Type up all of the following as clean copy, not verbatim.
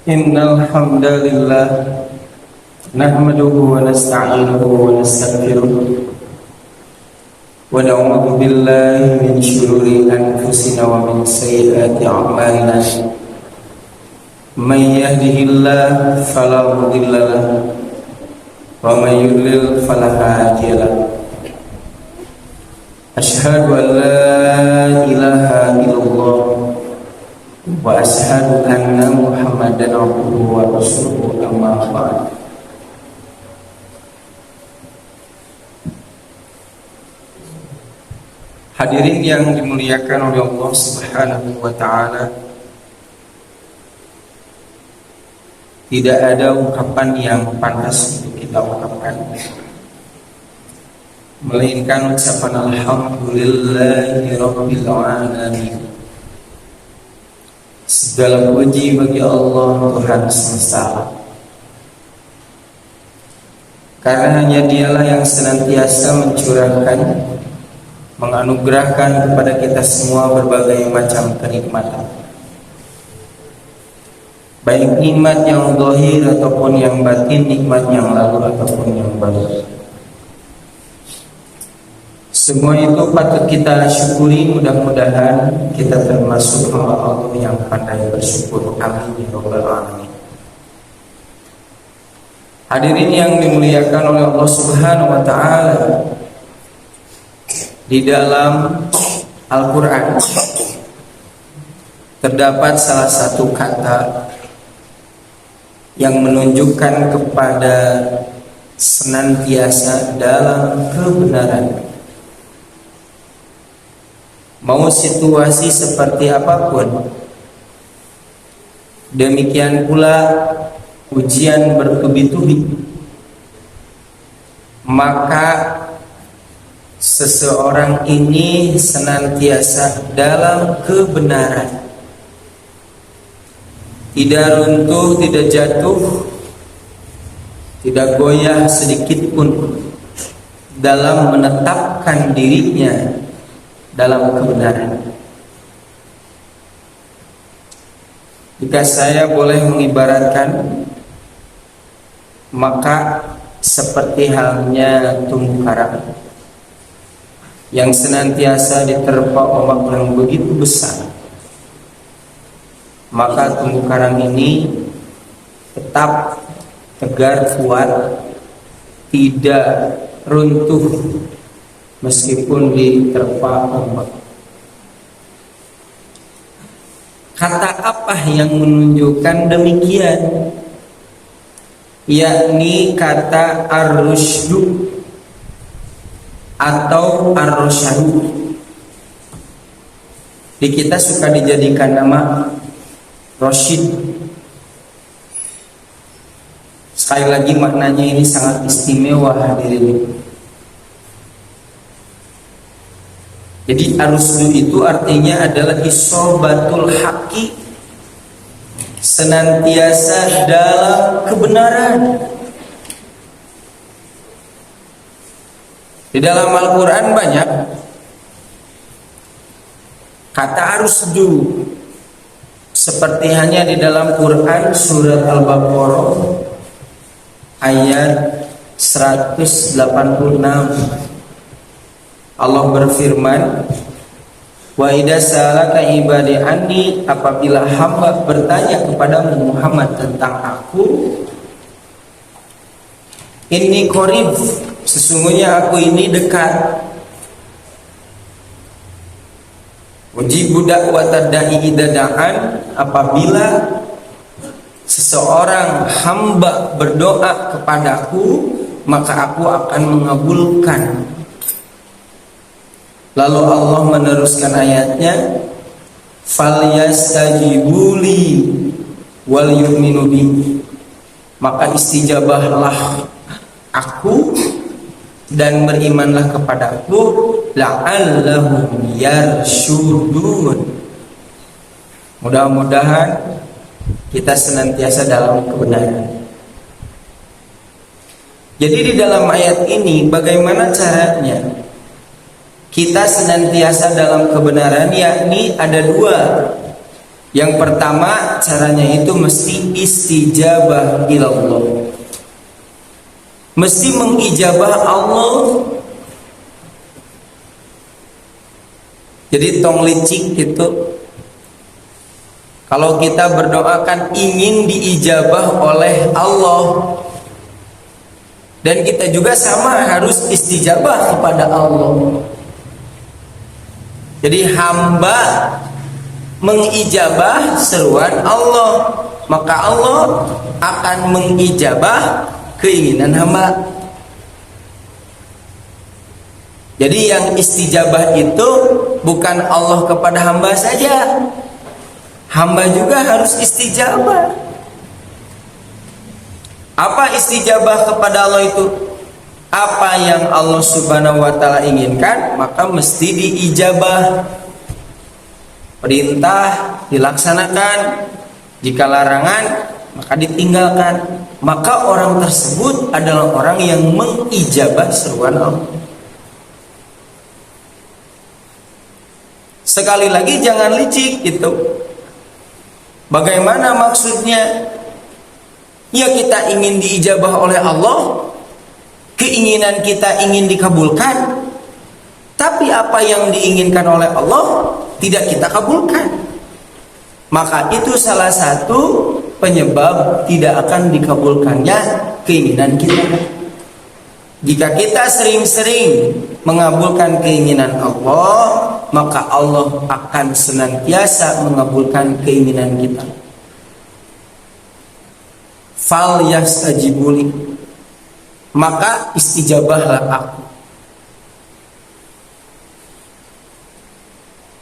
إن الحمد لله نحمده ونستعينه ونستغفره ونعوذ بالله من شرور أنفسنا ومن سيئات أعمالنا من يهده الله فلا مضل له ومن يضلل فلا هادي له أشهد أن لا إله إلا الله وأشهد أن محمدا عبده ورسوله أما بعد. Hadirin yang dimuliakan oleh Allah Subhanahu wa taala, tidak ada ungkapan yang pantas untuk kita ungkapkan melainkan ucapan alhamdulillahi rabbil alamin. Segala puji bagi Allah Tuhan semesta alam, karena hanya Dialah yang senantiasa mencurahkan, menganugerahkan kepada kita semua berbagai macam kenikmatan, baik nikmat yang zahir ataupun yang batin, nikmat yang lalu ataupun yang baru. Semua itu patut kita syukuri. Mudah-mudahan kita termasuk hamba Allah yang pandai bersyukur. Amin ya rabbal alamin. Hadirin yang dimuliakan oleh Allah Subhanahu wa taala, di dalam Al-Qur'an terdapat salah satu kata yang menunjukkan kepada senantiasa dalam kebenaran. Mau situasi seperti apapun, demikian pula ujian bertubi-tubi, maka seseorang ini senantiasa dalam kebenaran, tidak runtuh, tidak jatuh, tidak goyah sedikit pun dalam menetapkan dirinya dalam kebenaran. Jika saya boleh mengibaratkan, maka seperti halnya terumbu karang yang senantiasa diterpa ombak yang begitu besar, maka terumbu karang ini tetap tegar, kuat, tidak runtuh meskipun diterpa ombak. Kata apa yang menunjukkan demikian? Yakni kata ar-rusydu atau ar-rasyadu. Di kita suka dijadikan nama Rasyid. Sekali lagi maknanya ini sangat istimewa hadirin. Jadi ar-rusdu itu artinya adalah isobatul haqi, senantiasa dalam kebenaran. Di dalam Al-Quran banyak kata ar-rusdu, seperti hanya di dalam Quran surat Al-Baqarah ayat 186. Allah berfirman, wa idza salaka ibadi anni, apabila hamba bertanya kepadamu Muhammad tentang aku, inni qarib, sesungguhnya aku ini dekat. Ujibu da'watad da'i idza da'an, apabila seseorang hamba berdoa kepadaku, maka aku akan mengabulkan. Lalu Allah meneruskan ayatnya, falyastajibuli wal yu'minu bi, maka istijabahlah aku dan berimanlah kepadaku, la'allahum yarsyudun. Mudah-mudahan kita senantiasa dalam kebenaran. Jadi di dalam ayat ini bagaimana caranya kita senantiasa dalam kebenaran? Yakni ada dua. Yang pertama, caranya itu mesti istijabah ilallah. Mesti mengijabah Allah. Jadi tong licik gitu. Kalau kita berdoa kan ingin diijabah oleh Allah. Dan kita juga sama harus istijabah kepada Allah. Jadi hamba mengijabah seruan Allah, maka Allah akan mengijabah keinginan hamba. Jadi yang istijabah itu bukan Allah kepada hamba saja, hamba juga harus istijabah. Apa istijabah kepada Allah itu? Apa yang Allah Subhanahu wa ta'ala inginkan, maka mesti diijabah. Perintah dilaksanakan, jika larangan maka ditinggalkan. Maka orang tersebut adalah orang yang mengijabah seruan Allah. Sekali lagi jangan licik gitu. Bagaimana maksudnya? Ya kita ingin diijabah oleh Allah, keinginan kita ingin dikabulkan, tapi apa yang diinginkan oleh Allah tidak kita kabulkan. Maka itu salah satu penyebab tidak akan dikabulkannya keinginan kita. Jika kita sering-sering mengabulkan keinginan Allah, maka Allah akan senantiasa mengabulkan keinginan kita. Fal yastajibuli, maka istijabahlah aku.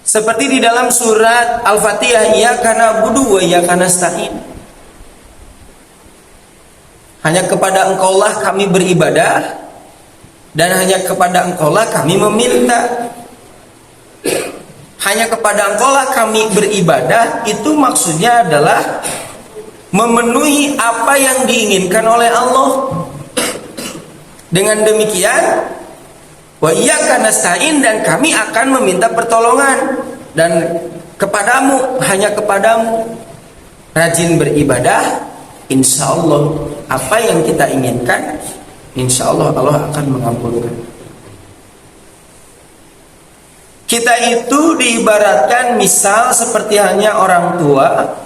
Seperti di dalam surat Al-Fatihah, iyyaka na'budu wa iyyaka nasta'in. Hanya kepada Engkaulah kami beribadah, dan hanya kepada Engkaulah kami meminta. Hanya kepada Engkaulah kami beribadah, itu maksudnya adalah memenuhi apa yang diinginkan oleh Allah. Dengan demikian, wa iyyaka nasta'in, dan kami akan meminta pertolongan, dan kepadamu, hanya kepadamu. Rajin beribadah, insya Allah apa yang kita inginkan, insya Allah Allah akan mengabulkan. Kita itu diibaratkan misal seperti hanya orang tua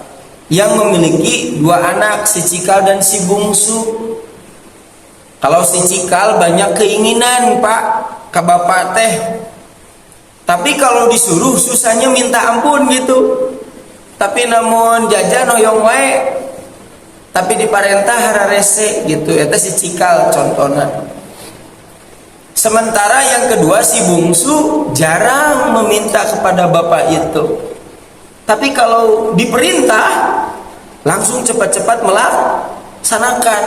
yang memiliki dua anak, si cikal dan si bungsu. Kalau si cikal banyak keinginan, Pak, ke bapak teh, tapi kalau disuruh susahnya minta ampun gitu. Tapi namun jajan hoyong wae, tapi diparentah hararese gitu. Eta si cikal contohnya. Sementara yang kedua si bungsu jarang meminta kepada bapak itu. Tapi kalau diperintah langsung cepat-cepat melaksanakan.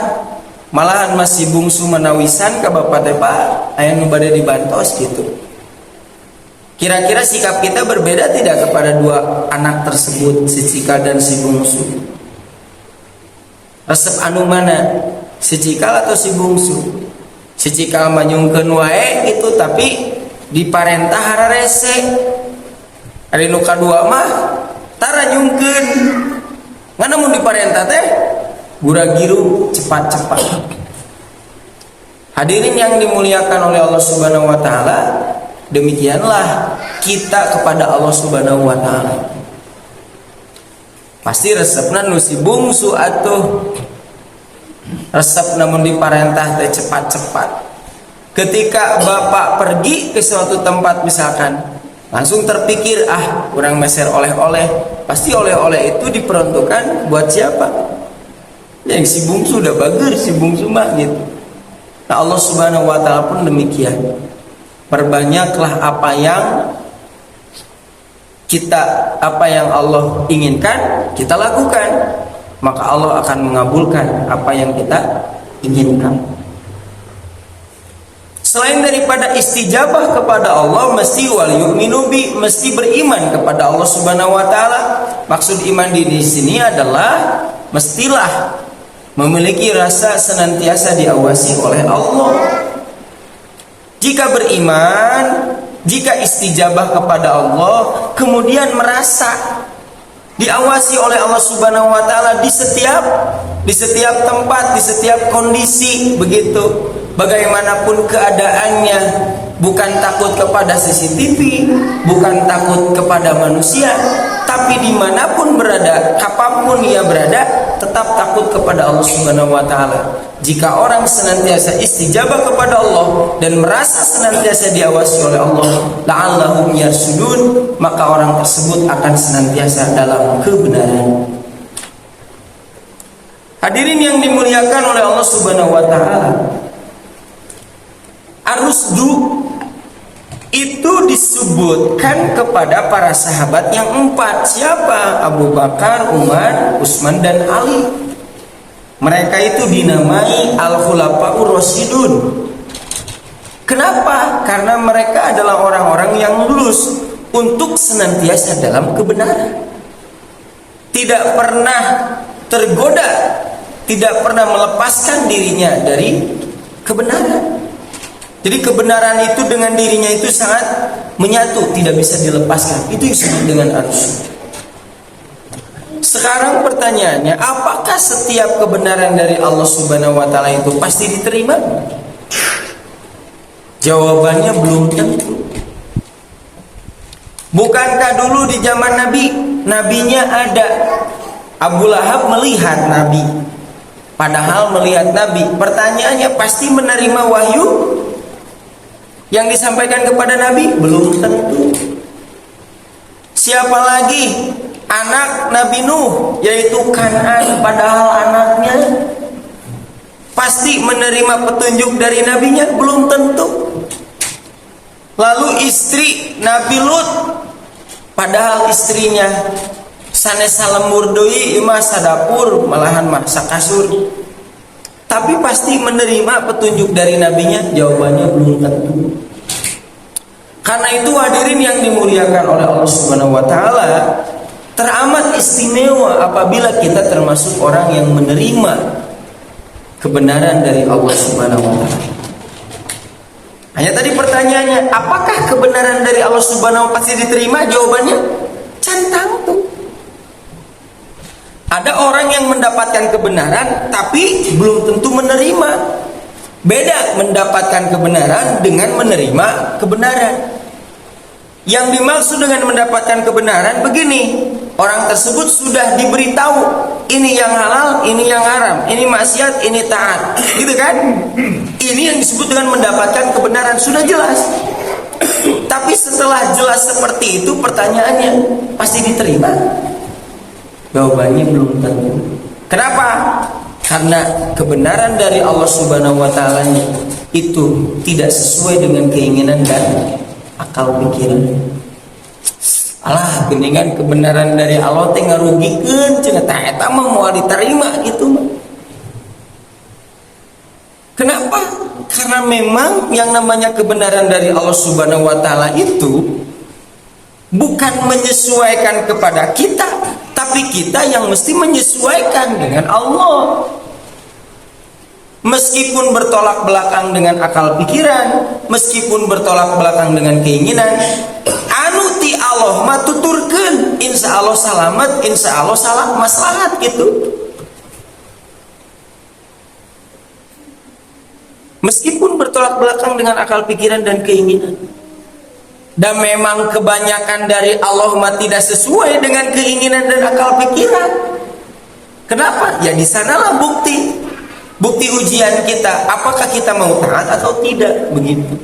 Malahan masih bungsu menawisan ke bapak teh, Pak, aya nu bade dibantos gitu. Kira-kira sikap kita berbeda tidak kepada dua anak tersebut, si cikal dan si bungsu? Resep anu mana? Si cikal atau si bungsu? Si cikal manyungkeun wae itu, tapi diparentah hararese. Ari nu kadua mah tara nyungkeun. Ngana mun diparentah teh gura-giru cepat-cepat. Hadirin yang dimuliakan oleh Allah Subhanahu wa taala, demikianlah kita kepada Allah Subhanahu wa taala. Pasti resepna nu si bungsu atuh. Resep namun diparentah teh cepat-cepat. Ketika bapak pergi ke suatu tempat misalkan, langsung terpikir, kurang meser oleh-oleh. Pasti oleh-oleh itu diperuntukkan buat siapa? Yang si bungsu udah bager, si bungsu mah gitu. Nah Allah Subhanahu wa ta'ala pun demikian. Perbanyaklah apa yang Allah inginkan kita lakukan, maka Allah akan mengabulkan apa yang kita inginkan. Selain daripada istijabah kepada Allah, mesti wal yu'minu bi, mesti beriman kepada Allah Subhanahu wa taala. Maksud iman di sini adalah mestilah memiliki rasa senantiasa diawasi oleh Allah. Jika beriman, jika istijabah kepada Allah, kemudian merasa diawasi oleh Allah Subhanahu wa taala di setiap tempat, di setiap kondisi, begitu. Bagaimanapun keadaannya, bukan takut kepada CCTV, bukan takut kepada manusia, tapi dimanapun berada, apapun ia berada, tetap takut kepada Allah Subhanahu wa taala. Jika orang senantiasa istijabah kepada Allah dan merasa senantiasa diawasi oleh Allah, la'allahum yarsudun, maka orang tersebut akan senantiasa dalam kebenaran. Hadirin yang dimuliakan oleh Allah Subhanahu wa taala, ar-rusdu itu disebutkan kepada para sahabat yang 4. Siapa? Abu Bakar, Umar, Utsman, dan Ali. Mereka itu dinamai al-khulafa'ur rasyidun. Kenapa? Karena mereka adalah orang-orang yang lurus untuk senantiasa dalam kebenaran, tidak pernah tergoda, tidak pernah melepaskan dirinya dari kebenaran. Jadi kebenaran itu dengan dirinya itu sangat menyatu, tidak bisa dilepaskan. Itu disebut dengan arus. Sekarang pertanyaannya, apakah setiap kebenaran dari Allah Subhanahu wa taala itu pasti diterima? Jawabannya belum tentu. Bukankah dulu di zaman Nabi, nabinya ada, Abu Lahab melihat Nabi. Padahal melihat Nabi, pertanyaannya pasti menerima wahyu yang disampaikan kepada Nabi? Belum tentu. Siapa lagi? Anak Nabi Nuh, yaitu Kan'an, padahal anaknya pasti menerima petunjuk dari nabinya? Belum tentu. Lalu istri Nabi Lut, padahal istrinya sanesa lembur deui mah sadapur, malahan masak kasur, tapi pasti menerima petunjuk dari nabinya? Jawabannya belum tentu. Karena itu hadirin yang dimuliakan oleh Allah Subhanahu wa taala, teramat istimewa apabila kita termasuk orang yang menerima kebenaran dari Allah Subhanahu wa taala. Hanya tadi pertanyaannya, apakah kebenaran dari Allah Subhanahu wa taala pasti diterima? Jawabannya centang tuh. Ada orang yang mendapatkan kebenaran tapi belum tentu menerima. Beda mendapatkan kebenaran dengan menerima kebenaran. Yang dimaksud dengan mendapatkan kebenaran begini, orang tersebut sudah diberitahu ini yang halal, ini yang haram, ini maksiat, ini taat, gitu kan? Ini yang disebut dengan mendapatkan kebenaran, sudah jelas. Tapi setelah jelas seperti itu, pertanyaannya pasti diterima? Jawabannya belum tentu. Kenapa? Karena kebenaran dari Allah Subhanahu wa taala itu tidak sesuai dengan keinginan dan akal pikiran. Alah, geningan kebenaran dari Allah teh ngarugikeun cenah tah eta mah moal diterima gitu mah. Kenapa? Karena memang yang namanya kebenaran dari Allah Subhanahu wa taala itu bukan menyesuaikan kepada kita, tapi kita yang mesti menyesuaikan dengan Allah. Meskipun bertolak belakang dengan akal pikiran, meskipun bertolak belakang dengan keinginan, anu ti Allah mah tuturkeun, insya Allah salamet, insya Allah salah maslahat gitu. Meskipun bertolak belakang dengan akal pikiran dan keinginan. Dan memang kebanyakan dari Allah mah tidak sesuai dengan keinginan dan akal pikiran. Kenapa? Ya di sanalah bukti ujian kita, apakah kita mau taat atau tidak, begitu.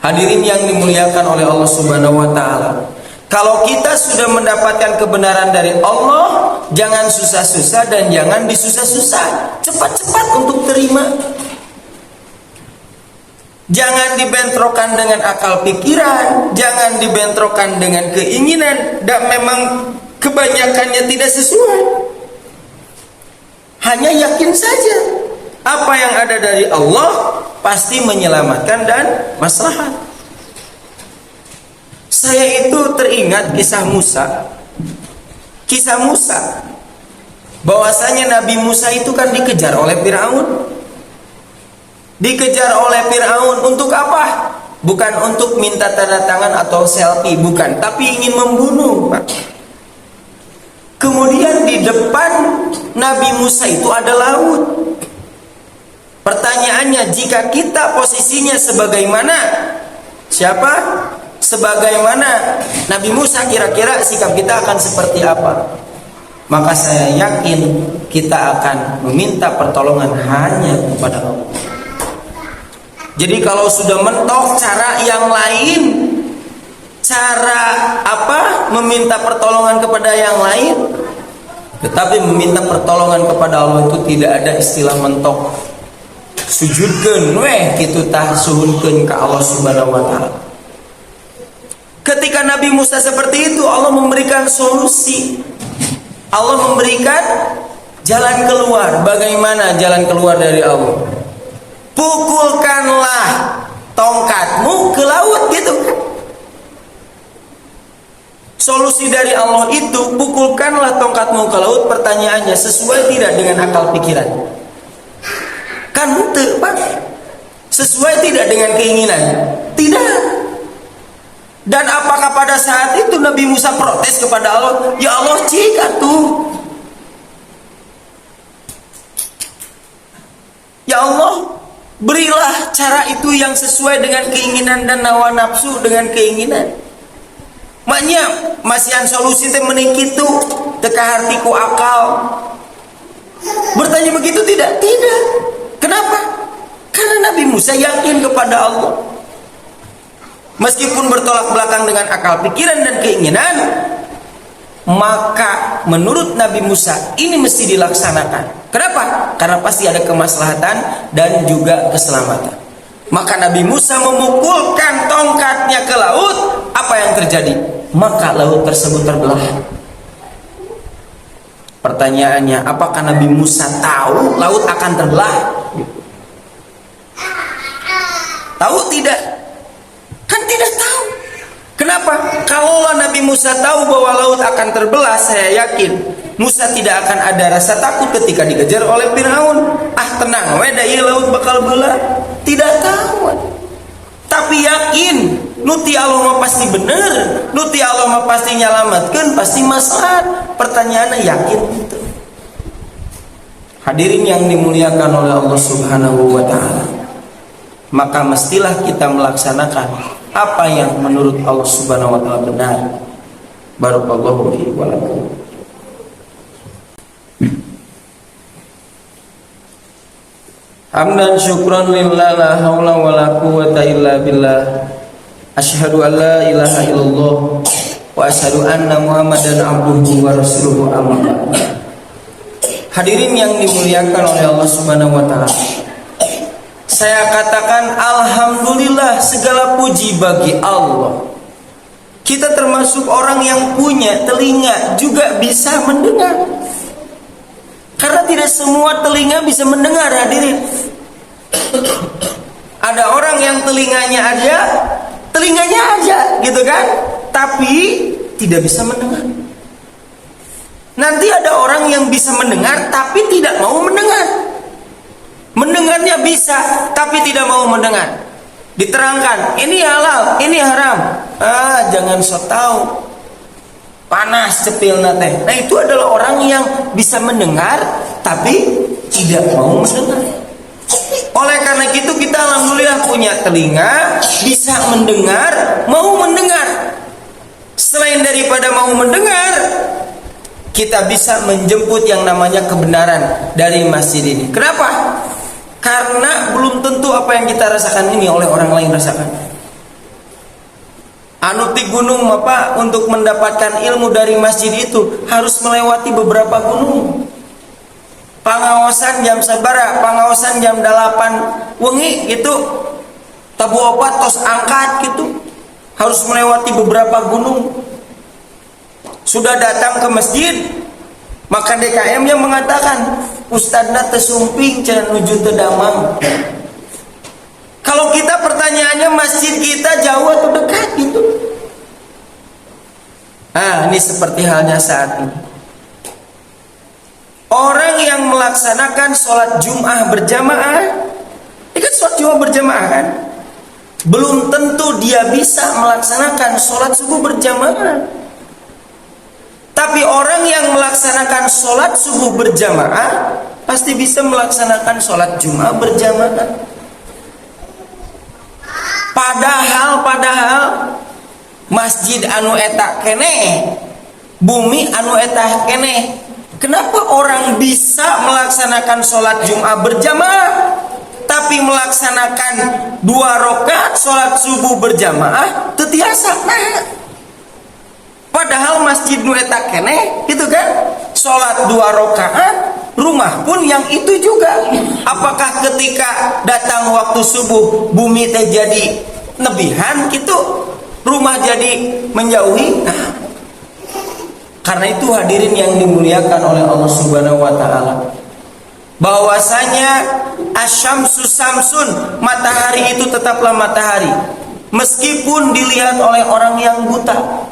Hadirin yang dimuliakan oleh Allah Subhanahu wa taala, kalau kita sudah mendapatkan kebenaran dari Allah, jangan susah-susah dan jangan disusah-susah, cepat-cepat untuk terima. Jangan dibentrokan dengan akal pikiran, jangan dibentrokan dengan keinginan, dan memang kebanyakannya tidak sesuai. Hanya yakin saja apa yang ada dari Allah pasti menyelamatkan dan maslahat. Saya itu teringat kisah Musa. Kisah Musa, bahwasanya Nabi Musa itu kan dikejar oleh Firaun. Dikejar oleh Firaun untuk apa? Bukan untuk minta tanda tangan atau selfie, bukan, tapi ingin membunuh, Pak. Kemudian di depan Nabi Musa itu ada laut. Pertanyaannya, jika kita posisinya sebagaimana siapa? Sebagaimana Nabi Musa, kira-kira sikap kita akan seperti apa? Maka saya yakin kita akan meminta pertolongan hanya kepada Allah. Jadi kalau sudah mentok cara yang lain, cara apa? Meminta pertolongan kepada yang lain, tetapi meminta pertolongan kepada Allah itu tidak ada istilah mentok. Sujudkeun weh kitu tah suhunkeun ka Allah Subhanahu wa taala. Ketika Nabi Musa seperti itu, Allah memberikan solusi. Allah memberikan jalan keluar. Bagaimana jalan keluar dari Allah? Pukulkanlah tongkatmu ke laut, gitu kan. Solusi dari Allah itu, pukulkanlah tongkatmu ke laut. Pertanyaannya, sesuai tidak dengan akal pikiran? Kan henteu, Pak. Sesuai tidak dengan keinginan? Tidak. Dan apakah pada saat itu Nabi Musa protes kepada Allah? Ya Allah, jika tuh, ya Allah, berilah cara itu yang sesuai dengan keinginan dan hawa nafsu dengan keinginan. Maknya masihan solusi teh menikit tuh teka hartiku akal. Bertanya begitu tidak? Tidak. Kenapa? Karena Nabi Musa yakin kepada Allah. Meskipun bertolak belakang dengan akal pikiran dan keinginan, maka menurut Nabi Musa ini mesti dilaksanakan. Kenapa? Karena pasti ada kemaslahatan dan juga keselamatan. Maka Nabi Musa memukulkan tongkatnya ke laut. Apa yang terjadi? Maka laut tersebut terbelah. Pertanyaannya, apakah Nabi Musa tahu laut akan terbelah? Tahu tidak? Kan tidak tahu. Kenapa? Kalau Nabi Musa tahu bahwa laut akan terbelah, saya yakin Musa tidak akan ada rasa takut ketika dikejar oleh Firaun. Ah, tenang, weda ieu laut bakal belah. Tidak tahu. Tapi yakin, nuti Allah mah pasti bener, nuti Allah mah pasti nyalamatkeun, pasti maslahat. Pertanyaannya, yakin itu. Hadirin yang dimuliakan oleh Allah Subhanahu wa taala. Maka mestilah kita melaksanakan apa yang menurut Allah Subhanahu wa taala benar. Barakallahu fiikum wa lakum. Hamdan syukran lillah, la haula wa la quwwata illa billah. Asyhadu an la ilaha illallah wa asyhadu anna Muhammadan abduhu wa rasuluhu, amma ba'd. Hadirin yang dimuliakan oleh Allah Subhanahu wa taala. Saya katakan alhamdulillah, segala puji bagi Allah. Kita termasuk orang yang punya telinga juga bisa mendengar. Karena tidak semua telinga bisa mendengar, hadirin. Ada orang yang telinganya aja, gitu kan? Tapi tidak bisa mendengar. Nanti ada orang yang bisa mendengar tapi tidak mau mendengar. Mendengarnya bisa tapi tidak mau mendengar. Diterangkan, ini halal, ini haram. Ah, jangan sok tahu. Panas cepilna teh. Nah, itu adalah orang yang bisa mendengar tapi tidak mau mendengar. Oleh karena itu kita alhamdulillah punya telinga, bisa mendengar, mau mendengar. Selain daripada mau mendengar, kita bisa menjemput yang namanya kebenaran dari masjid ini. Kenapa? Karena belum tentu apa yang kita rasakan ini oleh orang lain rasakan. Anu ti gunung apa, untuk mendapatkan ilmu dari masjid itu harus melewati beberapa gunung. Pangaosan jam sabara, pangaosan jam 8 wengi gitu. Tabu opat tos angkat gitu. Harus melewati beberapa gunung. Sudah datang ke masjid, maka DKM-nya mengatakan, Ustadzna tesumping cenah nuju teu damang. Kalau kita pertanyaannya masjid kita jauh atau dekat gitu. Nah, ini seperti halnya saat ini. Orang yang melaksanakan sholat Jum'ah berjamaah, ini kan sholat Jum'ah berjamaah kan? Belum tentu dia bisa melaksanakan sholat subuh berjamaah. Tapi orang yang melaksanakan sholat subuh berjamaah pasti bisa melaksanakan sholat Jumat berjamaah. Padahal masjid anu eta keneh, bumi anu eta keneh. Kenapa orang bisa melaksanakan sholat Jumat berjamaah tapi melaksanakan 2 rakaat sholat subuh berjamaah teu tiasa? Padahal masjid nu eta keneh gitu kan, sholat 2 rakaat, rumah pun yang itu juga. Apakah ketika datang waktu subuh bumi teh jadi nebihan gitu, rumah jadi menjauhi? Karena itu hadirin yang dimuliakan oleh Allah Subhanahu wa taala, bahwasanya asyamsu samsun, matahari itu tetaplah matahari meskipun dilihat oleh orang yang buta.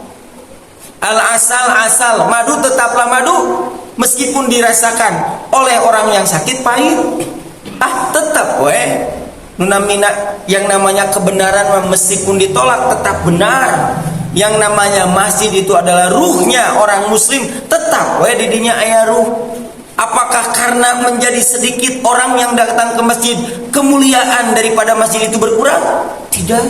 Al-asal, madu tetaplah madu meskipun dirasakan oleh orang yang sakit pahit. Tetap nunamina yang namanya kebenaran meskipun ditolak tetap benar. Yang namanya masjid itu adalah ruhnya orang muslim, tetap didinya aya ruh. Apakah karena menjadi sedikit orang yang datang ke masjid kemuliaan daripada masjid itu berkurang? Tidak.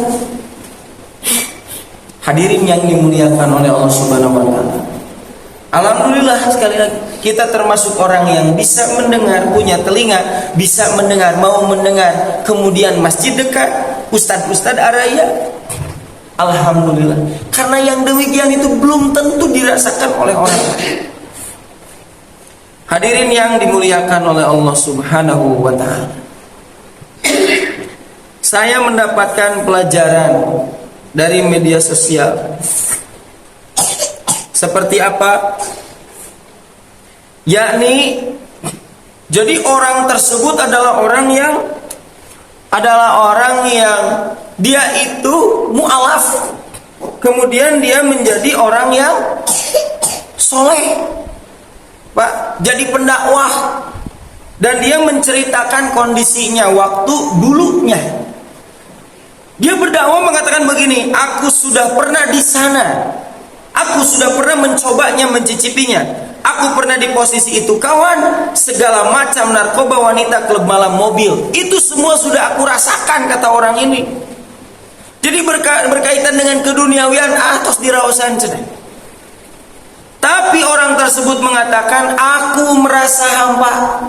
Hadirin yang dimuliakan oleh Allah Subhanahu wa taala. Alhamdulillah sekali lagi kita termasuk orang yang bisa mendengar, punya telinga, bisa mendengar, mau mendengar. Kemudian masjid dekat, ustad-ustad araya. Alhamdulillah. Karena yang demikian itu belum tentu dirasakan oleh orang lain. Hadirin yang dimuliakan oleh Allah Subhanahu wa taala. Saya mendapatkan pelajaran dari media sosial. Seperti apa? Yakni jadi orang tersebut adalah orang yang dia itu mu'alaf. Kemudian dia menjadi orang yang soleh, Pak, jadi pendakwah. Dan dia menceritakan kondisinya waktu dulunya. Dia berdakwah mengatakan begini, aku sudah pernah di sana, aku sudah pernah mencobanya, mencicipinya, aku pernah di posisi itu kawan, segala macam narkoba, wanita, klub malam, mobil, itu semua sudah aku rasakan, kata orang ini. Jadi berkaitan dengan keduniawian, terus dirausan cenah. Tapi orang tersebut mengatakan, aku merasa hampa.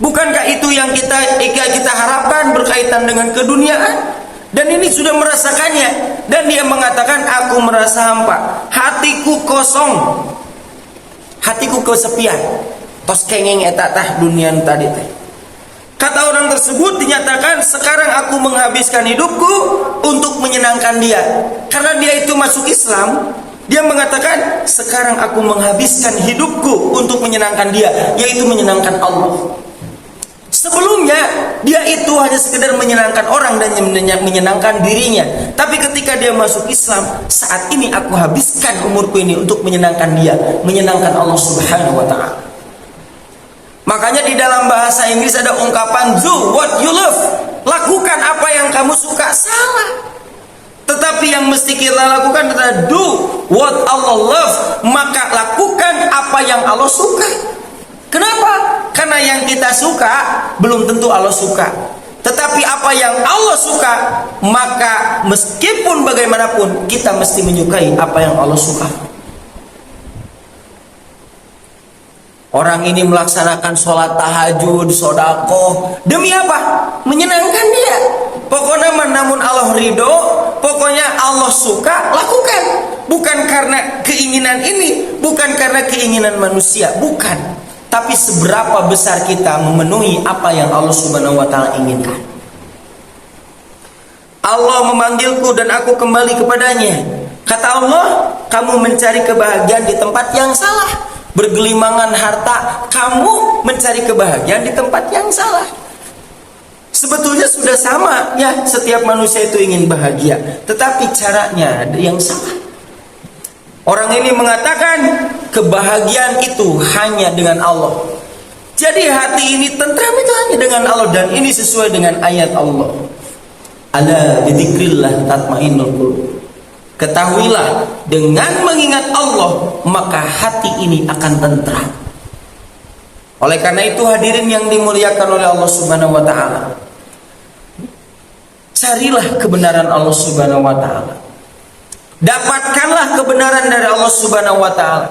Bukankah itu yang kita harapkan berkaitan dengan keduniaan? Dan ini sudah merasakannya. Dan dia mengatakan, aku merasa hampa, hatiku kosong, hatiku kesepian, tos kengeng eta tah dunia tadi teh. Kata orang tersebut, dinyatakan, sekarang aku menghabiskan hidupku untuk menyenangkan dia. Karena dia itu masuk Islam, dia mengatakan, sekarang aku menghabiskan hidupku untuk menyenangkan dia, yaitu menyenangkan Allah. Sebelumnya dia itu hanya sekedar menyenangkan orang dan menyenangkan dirinya. Tapi ketika dia masuk Islam, saat ini aku habiskan umurku ini untuk menyenangkan dia, menyenangkan Allah Subhanahu wa taala. Makanya di dalam bahasa Inggris ada ungkapan do what you love. Lakukan apa yang kamu suka. Salah. Tetapi yang mesti kita lakukan adalah do what Allah love. Maka lakukan apa yang Allah suka. Kenapa? Karena yang kita suka belum tentu Allah suka. Tetapi apa yang Allah suka, maka meskipun bagaimanapun kita mesti menyukai apa yang Allah suka. Orang ini melaksanakan sholat tahajud, sodako, demi apa? Menyenangkan dia. Pokoknya namun Allah ridho, pokoknya Allah suka, lakukan. Bukan karena keinginan ini, bukan karena keinginan manusia, bukan. Tapi seberapa besar kita memenuhi apa yang Allah Subhanahu wa taala inginkan. Allah memanggilku dan aku kembali kepadanya. Kata Allah, kamu mencari kebahagiaan di tempat yang salah. Bergelimangan harta, kamu mencari kebahagiaan di tempat yang salah. Sebetulnya sudah sama ya, setiap manusia itu ingin bahagia, tetapi caranya ada yang salah. Orang ini mengatakan kebahagiaan itu hanya dengan Allah. Jadi hati ini tentram itu hanya dengan Allah, dan ini sesuai dengan ayat Allah. Ala bidzikrillah tatmainnul qulub. Ketahuilah, dengan mengingat Allah maka hati ini akan tentram. Oleh karena itu hadirin yang dimuliakan oleh Allah Subhanahu wa taala, carilah kebenaran Allah Subhanahu wa taala. Dapatkanlah kebenaran dari Allah Subhanahu wa taala.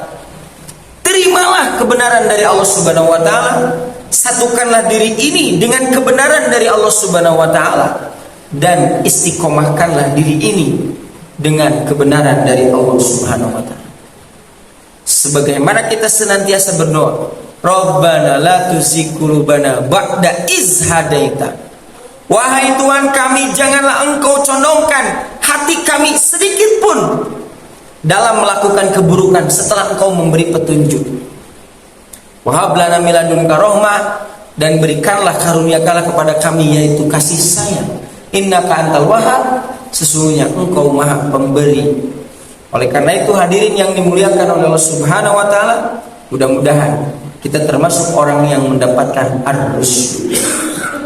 Terimalah kebenaran dari Allah Subhanahu wa taala. Satukanlah diri ini dengan kebenaran dari Allah Subhanahu wa taala, dan istiqomahkanlah diri ini dengan kebenaran dari Allah Subhanahu wa taala. Sebagaimana kita senantiasa berdoa, Rabbana la tuzigh qulubana ba'da iz hadaita. Wahai Tuhan kami, janganlah Engkau condongkan hati kami sedikit pun dalam melakukan keburukan setelah Engkau memberi petunjuk. Wahab lana min ladunka rahmah, dan berikanlah karuniakanlah kepada kami yaitu kasih sayang. Innaka antal wahhab, sesungguhnya Engkau Maha Pemberi. Oleh karena itu hadirin yang dimuliakan oleh Allah Subhanahu wa taala, mudah-mudahan kita termasuk orang yang mendapatkan ar-rusyd.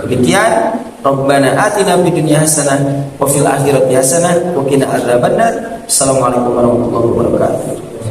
Demikian, Rabbana atina fid dunya hasanah wa fil akhirati hasanah wa qina adzabannar. Assalamualaikum warahmatullahi wabarakatuh.